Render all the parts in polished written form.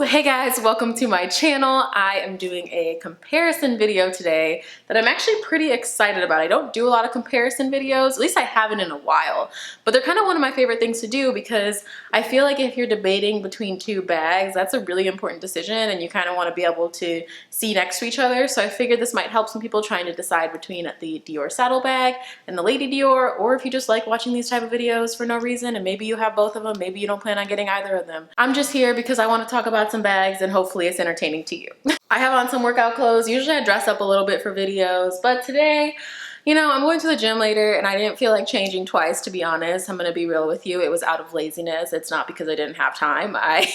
Hey guys, welcome to my channel. I am doing a comparison video today that I'm actually pretty excited about. I don't do a lot of comparison videos, at least I haven't in a while, but they're kind of one of my favorite things to do because I feel like if you're debating between two bags, that's a really important decision and you kind of want to be able to see next to each other. So I figured this might help some people trying to decide between the Dior Saddle Bag and the Lady Dior, or if you just like watching these type of videos for no reason and maybe you have both of them, maybe you don't plan on getting either of them. I'm just here because I want to talk about some bags and hopefully it's entertaining to you. I have on some workout clothes. Usually I dress up a little bit for videos, but today, I'm going to the gym later and I didn't feel like changing twice, to be honest. I'm gonna be real with you. It was out of laziness. It's not because I didn't have time. I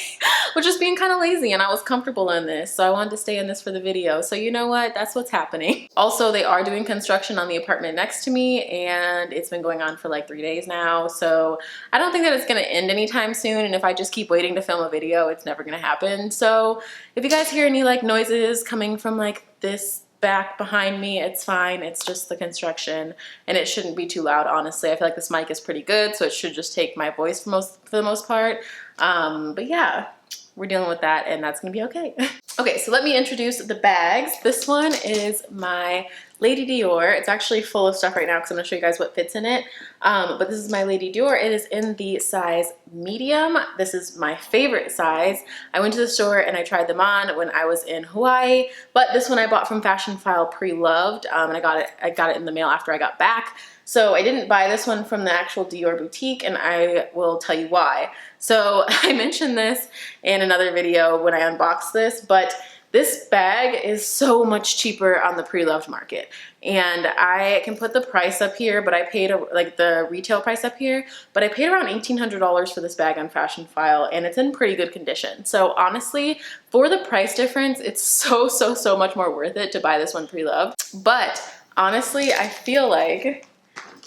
was just being kind of lazy and I was comfortable in this. So I wanted to stay in this for the video. So you know what? That's what's happening. Also, they are doing construction on the apartment next to me and it's been going on for like 3 days now. So I don't think that it's gonna end anytime soon. And if I just keep waiting to film a video, it's never gonna happen. So if you guys hear any like noises coming from like this back behind me, it's fine. It's just the construction and it shouldn't be too loud, honestly. I feel like this mic is pretty good, so it should just take my voice for the most part. But yeah, we're dealing with that and that's gonna be okay. Okay, so let me introduce the bags. This one is my Lady Dior. It's actually full of stuff right now because I'm gonna show you guys what fits in it. But this is my Lady Dior. It is in the size medium. This is my favorite size. I went to the store and I tried them on when I was in Hawaii, but this one I bought from Fashion File pre-loved, and I got it in the mail after I got back. So I didn't buy this one from the actual Dior boutique and I will tell you why. So I mentioned this in another video when I unboxed this, but this bag is so much cheaper on the pre-loved market. And I can put the price up here, but I paid like the retail price up here, but I paid around $1,800 for this bag on Fashion File and it's in pretty good condition. So honestly, for the price difference, it's so much more worth it to buy this one pre-loved. But honestly, I feel like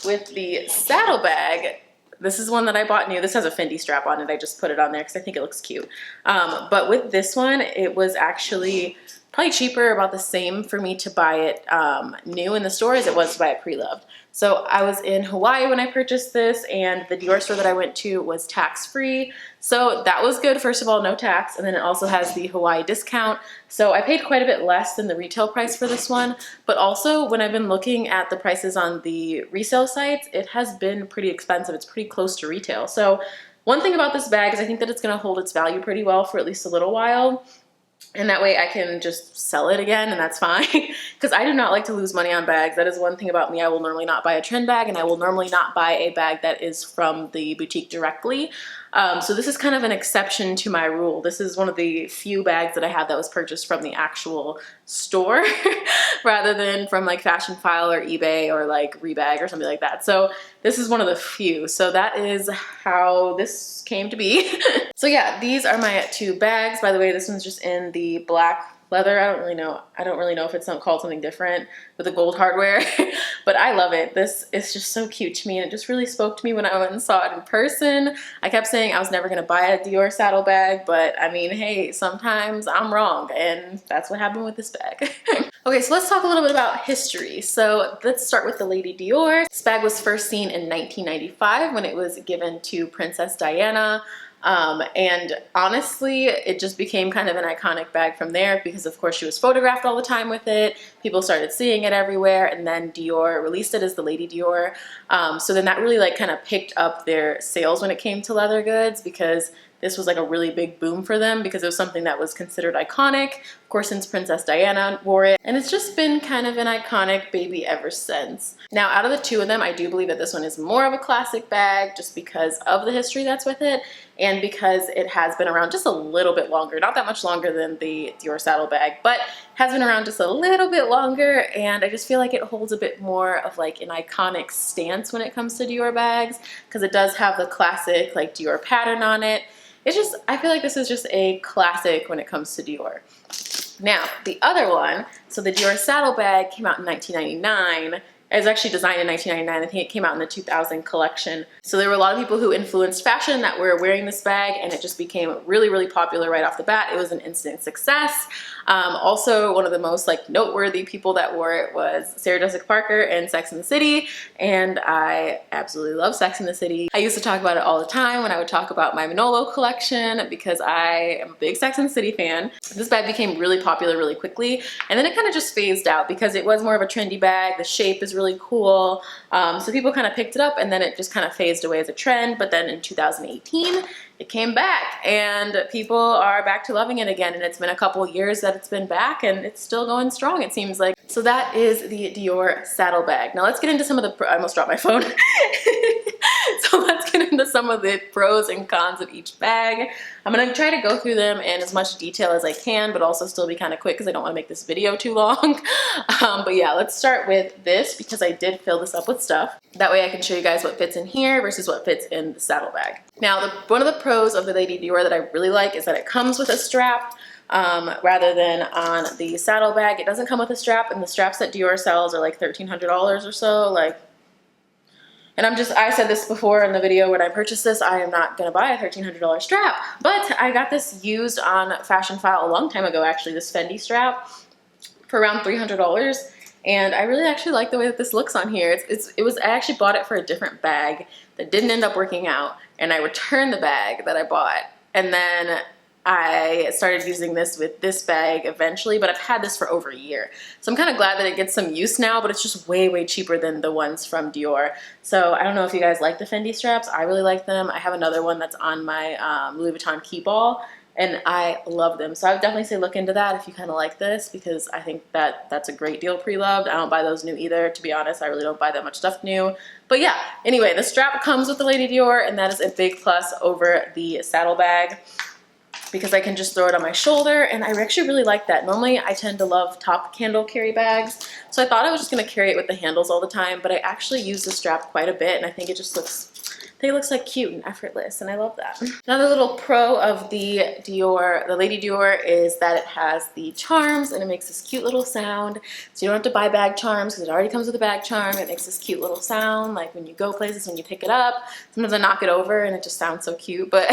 with the saddle bag, this is one that I bought new. This has a Fendi strap on it. I just put it on there because I think it looks cute. But with this one, it was actually probably cheaper, about the same for me to buy it new in the store as it was to buy it pre-loved. So I was in Hawaii when I purchased this and the Dior store that I went to was tax-free. So that was good. First of all, no tax. And then it also has the Hawaii discount. So I paid quite a bit less than the retail price for this one. But also when I've been looking at the prices on the resale sites, it has been pretty expensive. It's pretty close to retail. So one thing about this bag is I think that it's going to hold its value pretty well for at least a little while. And that way I can just sell it again and that's fine. Because I do not like to lose money on bags. That is one thing about me. I will normally not buy a trend bag and I will normally not buy a bag that is from the boutique directly. So this is kind of an exception to my rule. This is one of the few bags that I have that was purchased from the actual store rather than from like Fashion File or eBay or like Rebag or something like that. So this is one of the few. So that is how this came to be. So yeah, these are my two bags. By the way, this one's just in the black leather. I don't really know if it's called something different with the gold hardware, but I love it. This is just so cute to me and it just really spoke to me when I went and saw it in person. I kept saying I was never gonna buy a Dior saddle bag, but I mean, hey, sometimes I'm wrong and that's what happened with this bag. Okay, so let's talk a little bit about history. So let's start with the Lady Dior. This bag was first seen in 1995 when it was given to Princess Diana. And honestly, it just became kind of an iconic bag from there because of course she was photographed all the time with it. People started seeing it everywhere and then Dior released it as the Lady Dior. So then that really like kind of picked up their sales when it came to leather goods because this was like a really big boom for them because it was something that was considered iconic, of course, since Princess Diana wore it. And it's just been kind of an iconic baby ever since. Now, out of the two of them, I do believe that this one is more of a classic bag just because of the history that's with it and because it has been around just a little bit longer, not that much longer than the Dior Saddle Bag, but has been around just a little bit longer. And I just feel like it holds a bit more of like an iconic stance when it comes to Dior bags because it does have the classic like Dior pattern on it. It's just, I feel like this is just a classic when it comes to Dior. Now, the other one, so the Dior Saddle Bag came out in 1999, It was actually designed in 1999. I think it came out in the 2000 collection. So there were a lot of people who influenced fashion that were wearing this bag, and it just became really, really popular right off the bat. It was an instant success. Also, one of the most like noteworthy people that wore it was Sarah Jessica Parker in Sex and the City, and I absolutely love Sex and the City. I used to talk about it all the time when I would talk about my Manolo collection because I am a big Sex and the City fan. This bag became really popular really quickly, and then it kind of just phased out because it was more of a trendy bag. The shape is really cool, so people kind of picked it up, and then it just kind of phased away as a trend. But then in 2018, it came back, and people are back to loving it again, and it's been a couple years that it's been back, and it's still going strong, it seems like. So that is the Dior Saddle Bag. Now let's get into some of the, I almost dropped my phone. So let's get into some of the pros and cons of each bag. I'm gonna try to go through them in as much detail as I can, but also still be kind of quick because I don't want to make this video too long. But yeah, let's start with this because I did fill this up with stuff. That way I can show you guys what fits in here versus what fits in the saddle bag. Now, one of the pros of the Lady Dior that I really like is that it comes with a strap. Rather than on the saddle bag, it doesn't come with a strap, and the straps that Dior sells are like $1,300 or so. Like, and I said this before in the video when I purchased this, I am not gonna buy a $1,300 strap, but I got this used on Fashion File a long time ago, actually, this Fendi strap for around $300. And I really actually like the way that this looks on here. I actually bought it for a different bag that didn't end up working out, and I returned the bag that I bought, and then I started using this with this bag eventually, but I've had this for over a year. So I'm kind of glad that it gets some use now, but it's just way, way cheaper than the ones from Dior. So I don't know if you guys like the Fendi straps. I really like them. I have another one that's on my Louis Vuitton key ball, and I love them. So I would definitely say look into that if you kind of like this, because I think that that's a great deal pre-loved. I don't buy those new either, to be honest. I really don't buy that much stuff new. But yeah, anyway, the strap comes with the Lady Dior, and that is a big plus over the saddle bag, because I can just throw it on my shoulder, and I actually really like that. Normally I tend to love top handle carry bags, so I thought I was just gonna carry it with the handles all the time, but I actually use the strap quite a bit, and I think it just looks, like cute and effortless, and I love that. Another little pro of the Lady Dior, is that it has the charms, and it makes this cute little sound. So you don't have to buy bag charms because it already comes with a bag charm. It makes this cute little sound, like when you go places, when you pick it up. Sometimes I knock it over and it just sounds so cute, but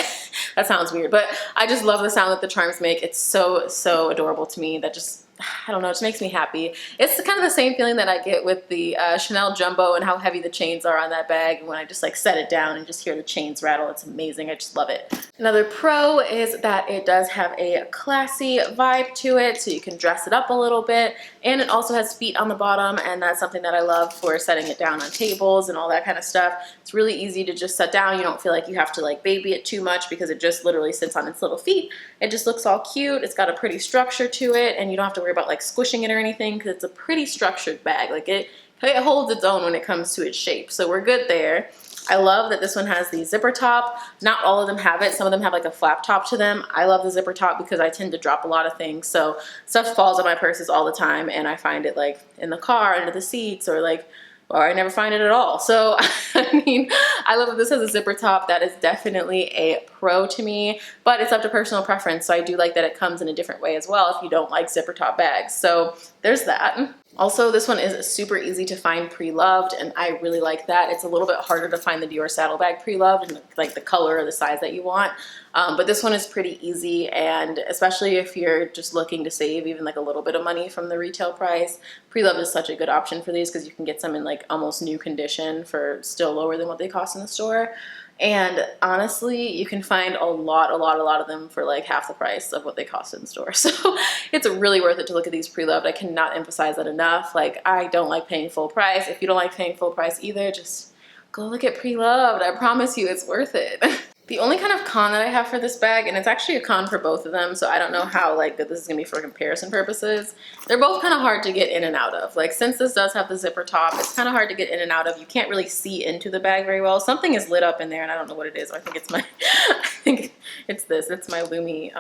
that sounds weird. But I just love the sound that the charms make. It's so, so adorable to me. That just, I don't know, it just makes me happy. It's kind of the same feeling that I get with the Chanel Jumbo and how heavy the chains are on that bag when I just like set it down and just hear the chains rattle. It's amazing. I just love it. Another pro is that it does have a classy vibe to it, so you can dress it up a little bit, and it also has feet on the bottom, and that's something that I love for setting it down on tables and all that kind of stuff. It's really easy to just set down. You don't feel like you have to like baby it too much because it just literally sits on its little feet. It just looks all cute. It's got a pretty structure to it, and you don't have to worry about like squishing it or anything because it's a pretty structured bag. Like it holds its own when it comes to its shape, so we're good there. I love that this one has the zipper top. Not all of them have it. Some of them have like a flap top to them. I love the zipper top because I tend to drop a lot of things, so stuff falls on my purses all the time, and I find it like in the car, under the seats, or I never find it at all. So, I mean, I love that this has a zipper top. That is definitely a pro to me, but it's up to personal preference. So I do like that it comes in a different way as well if you don't like zipper top bags. So there's that. Also, this one is super easy to find pre-loved, and I really like that. It's a little bit harder to find the Dior Saddle Bag pre-loved and like the color or the size that you want. But this one is pretty easy, and especially if you're just looking to save even like a little bit of money from the retail price, pre-loved is such a good option for these because you can get some in like almost new condition for still lower than what they cost in the store. And honestly, you can find a lot of them for like half the price of what they cost in the store. So it's really worth it to look at these pre-loved. I cannot emphasize that enough. Like, I don't like paying full price. If you don't like paying full price either, just go look at pre-loved. I promise you it's worth it. The only kind of con that I have for this bag, and it's actually a con for both of them, so I don't know how like good this is gonna be for comparison purposes. They're both kind of hard to get in and out of. Like, since this does have the zipper top, it's kind of hard to get in and out of. You can't really see into the bag very well. Something is lit up in there, and I don't know what it is. I think it's my, I think it's this. It's my Lumi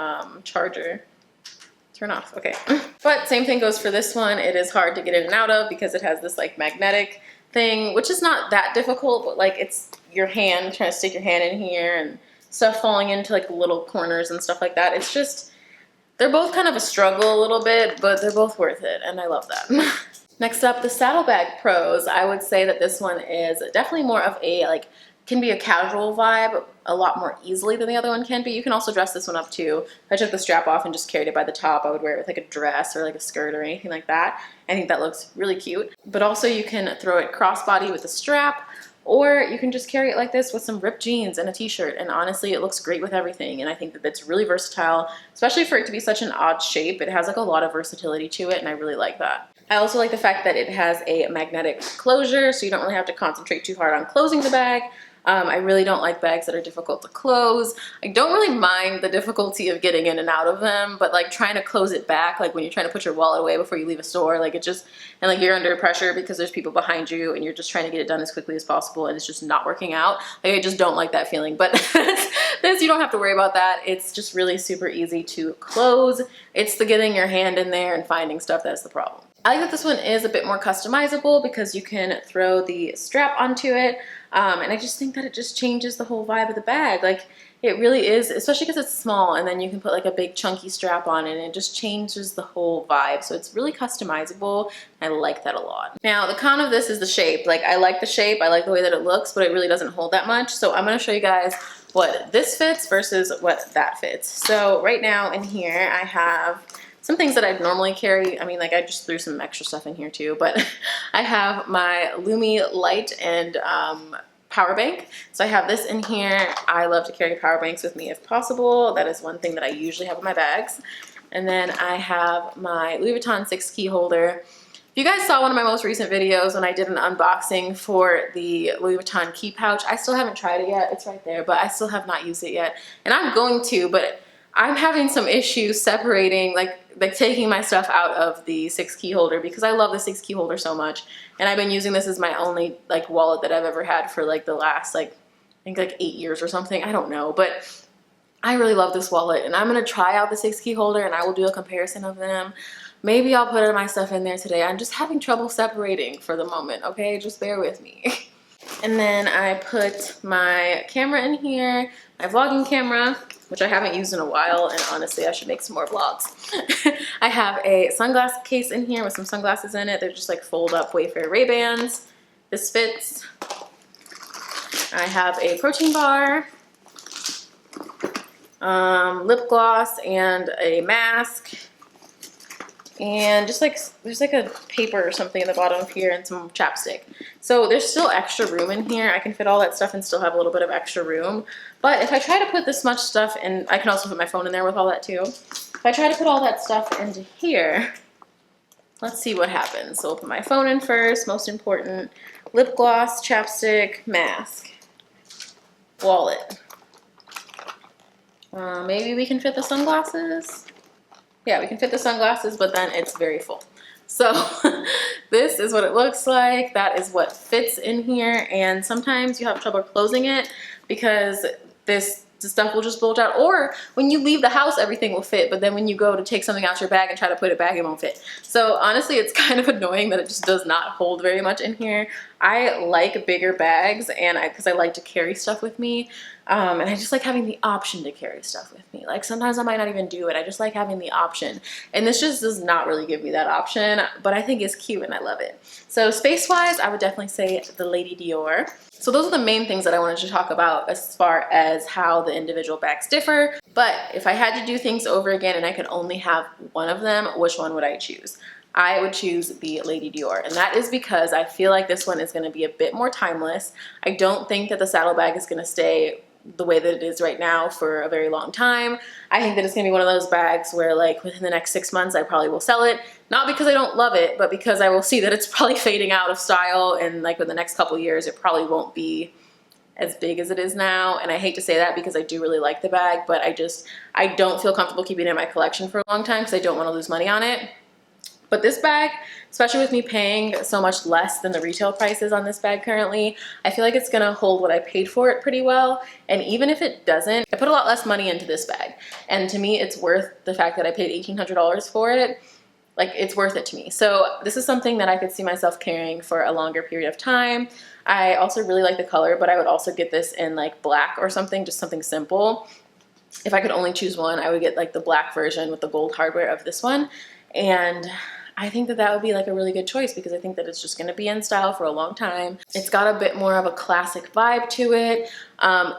charger. Turn off, okay. But same thing goes for this one. It is hard to get in and out of because it has this like magnetic thing, which is not that difficult, but like it's your hand, trying to stick your hand in here and stuff falling into like little corners and stuff like that. It's just They're both kind of a struggle a little bit, but they're both worth it, and I love that. Next up, the Saddlebag Pros. I would say that this one is definitely more of a, like, can be a casual vibe a lot more easily than the other one can be. You can also dress this one up too. If I took the strap off and just carried it by the top, I would wear it with like a dress or like a skirt or anything like that. I think that looks really cute. But also you can throw it crossbody with a strap, or you can just carry it like this with some ripped jeans and a t-shirt. And honestly, it looks great with everything. And I think that it's really versatile, especially for it to be such an odd shape. It has like a lot of versatility to it, and I really like that. I also like the fact that it has a magnetic closure, so you don't really have to concentrate too hard on closing the bag. I really don't like bags that are difficult to close. I don't really mind the difficulty of getting in and out of them, but like trying to close it back, like when you're trying to put your wallet away before you leave a store, like it just, and like you're under pressure because there's people behind you and you're just trying to get it done as quickly as possible and it's just not working out. Like I just don't like that feeling, but this, you don't have to worry about that. It's just really super easy to close. It's the getting your hand in there and finding stuff that's the problem. I like that this one is a bit more customizable because you can throw the strap onto it. And I just think that it just changes the whole vibe of the bag. Like it really is, especially because it's small, and then you can put like a big chunky strap on it and it just changes the whole vibe. So it's really customizable. I like that a lot. Now the con of this is the shape. Like I like the shape, I like the way that it looks, but it really doesn't hold that much. So I'm gonna show you guys what this fits versus what that fits. So right now in here I have some things that I'd normally carry. I mean, like I just threw some extra stuff in here too, but I have my Lumi light and power bank. So I have this in here. I love to carry power banks with me if possible. That is one thing that I usually have in my bags. And then I have my Louis Vuitton 6 key holder. If you guys saw one of my most recent videos when I did an unboxing for the Louis Vuitton key pouch, I still haven't tried it yet. It's right there, but I still have not used it yet. And I'm going to, but I'm having some issues separating, like taking my stuff out of the 6 key holder because I love the 6 key holder so much. And I've been using this as my only like wallet that I've ever had for like the last like, I think like 8 years or something. I don't know, but I really love this wallet and I'm gonna try out the 6 key holder and I will do a comparison of them. Maybe I'll put my stuff in there today. I'm just having trouble separating for the moment, okay? Just bear with me. And then I put my camera in here, my vlogging camera, which I haven't used in a while, and honestly, I should make some more vlogs. I have a sunglass case in here with some sunglasses in it. They're just like fold up Wayfair Ray-Bans. This fits. I have a protein bar, lip gloss, and a mask. And just like, there's like a paper or something in the bottom of here and some chapstick. So there's still extra room in here. I can fit all that stuff and still have a little bit of extra room. But if I try to put this much stuff in, I can also put my phone in there with all that too. If I try to put all that stuff into here, let's see what happens. So I'll put my phone in first, most important. Lip gloss, chapstick, mask, wallet. Maybe we can fit the sunglasses. Yeah, we can fit the sunglasses, but then it's very full. So this is what it looks like. That is what fits in here. And sometimes you have trouble closing it because this stuff will just bulge out. Or when you leave the house, everything will fit. But then when you go to take something out your bag and try to put it back, it won't fit. So honestly, it's kind of annoying that it just does not hold very much in here. I like bigger bags and because I like to carry stuff with me. And I just like having the option to carry stuff with me. Like sometimes I might not even do it. I just like having the option. And this just does not really give me that option, but I think it's cute and I love it. So space-wise, I would definitely say the Lady Dior. So those are the main things that I wanted to talk about as far as how the individual bags differ. But if I had to do things over again and I could only have one of them, which one would I choose? I would choose the Lady Dior, and that is because I feel like this one is going to be a bit more timeless. I don't think that the saddlebag is going to stay the way that it is right now for a very long time. I think that it's gonna be one of those bags where like within the next 6 months I probably will sell it, not because I don't love it, but because I will see that it's probably fading out of style, and like in the next couple years it probably won't be as big as it is now. And I hate to say that because I do really like the bag, but I don't feel comfortable keeping it in my collection for a long time because I don't want to lose money on it. But this bag, especially with me paying so much less than the retail prices on this bag currently, I feel like it's gonna hold what I paid for it pretty well. And even if it doesn't, I put a lot less money into this bag. And to me, it's worth the fact that I paid $1,800 for it. Like, it's worth it to me. So this is something that I could see myself carrying for a longer period of time. I also really like the color, but I would also get this in like black or something, just something simple. if I could only choose one, I would get like the black version with the gold hardware of this one. And I think that that would be like a really good choice because I think that it's just going to be in style for a long time. It's got a bit more of a classic vibe to it.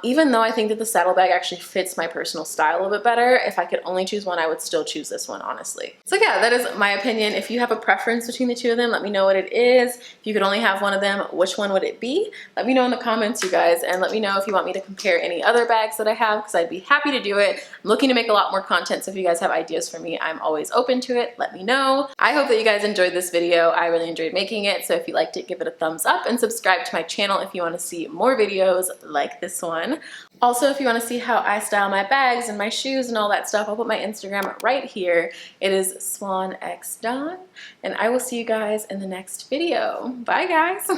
Even though I think that the saddlebag actually fits my personal style a bit better, if I could only choose one, I would still choose this one, honestly. So yeah, that is my opinion. If you have a preference between the two of them, let me know what it is. If you could only have one of them, which one would it be? Let me know in the comments, you guys, and let me know if you want me to compare any other bags that I have, because I'd be happy to do it. I'm looking to make a lot more content, so if you guys have ideas for me, I'm always open to it. Let me know. I hope that you guys enjoyed this video. I really enjoyed making it, so if you liked it, give it a thumbs up and subscribe to my channel if you want to see more videos like this one. Also, if you want to see how I style my bags and my shoes and all that stuff, I'll put my Instagram right here. It is SwanXDawn, and I will see you guys in the next video. Bye, guys.